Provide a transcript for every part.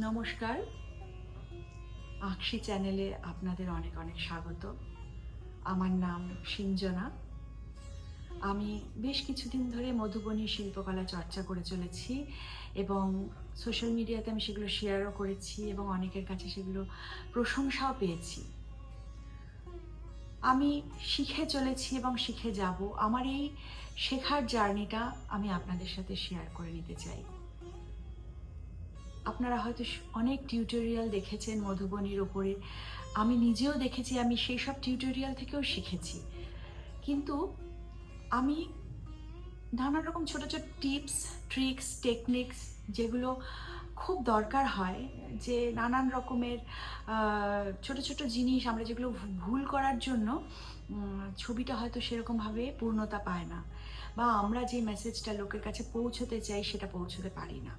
নমস্কার, আঁকশি চ্যানেলে আপনাদের অনেক অনেক স্বাগত। আমার নাম সিঞ্জনা। আমি বেশ কিছুদিন ধরে মধুবনী শিল্পকলা চর্চা করে চলেছি এবং সোশ্যাল মিডিয়াতে আমি সেগুলো শেয়ারও করেছি এবং অনেকের কাছে সেগুলো প্রশংসাও পেয়েছি। আমি শিখে চলেছি এবং শিখে যাব। আমার এই শেখার জার্নিটা আমি আপনাদের সাথে শেয়ার করে নিতে চাই। আপনারা হয়তো অনেক টিউটোরিয়াল দেখেছেন মধুবনীর ওপরে। আমি নিজেও দেখেছি, আমি সেই সব টিউটোরিয়াল থেকেও শিখেছি। কিন্তু আমি নানা রকম ছোট ছোট টিপস, ট্রিক্স, টেকনিক্স যেগুলো খুব দরকার হয়, যে নানান রকমের ছোট ছোট জিনিস আমরা যেগুলো ভুল করার জন্য ছবিটা হয়তো সেরকমভাবে পূর্ণতা পায় না, বা আমরা যে মেসেজটা লোকের কাছে পৌঁছতে চাই সেটা পৌঁছতে পারি না।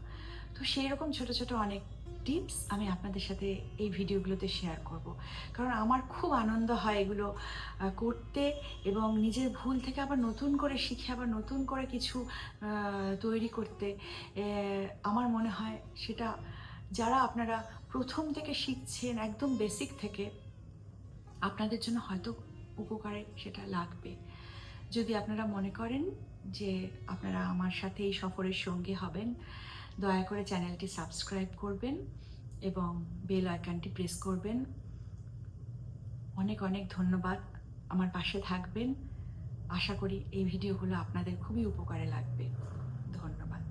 তো সেই রকম ছোট ছোট অনেক টিপস আমি আপনাদের সাথে এই ভিডিওগুলোতে শেয়ার করব, কারণ আমার খুব আনন্দ হয় এগুলো করতে এবং নিজের ভুল থেকে আবার নতুন করে শিখে আবার নতুন করে কিছু তৈরি করতে। আমার মনে হয় সেটা যারা আপনারা প্রথম থেকে শিখছেন, একদম বেসিক থেকে, আপনাদের জন্য হয়তো উপকারে সেটা লাগবে। যদি আপনারা মনে করেন যে আপনারা আমার সাথে এই সফরের সঙ্গী হবেন, দয়া করে চ্যানেলটি সাবস্ক্রাইব করবেন এবং বেল আইকনটি প্রেস করবেন। অনেক অনেক ধন্যবাদ, আমার পাশে থাকবেন। আশা করি এই ভিডিওগুলো আপনাদের খুবই উপকারে লাগবে। ধন্যবাদ।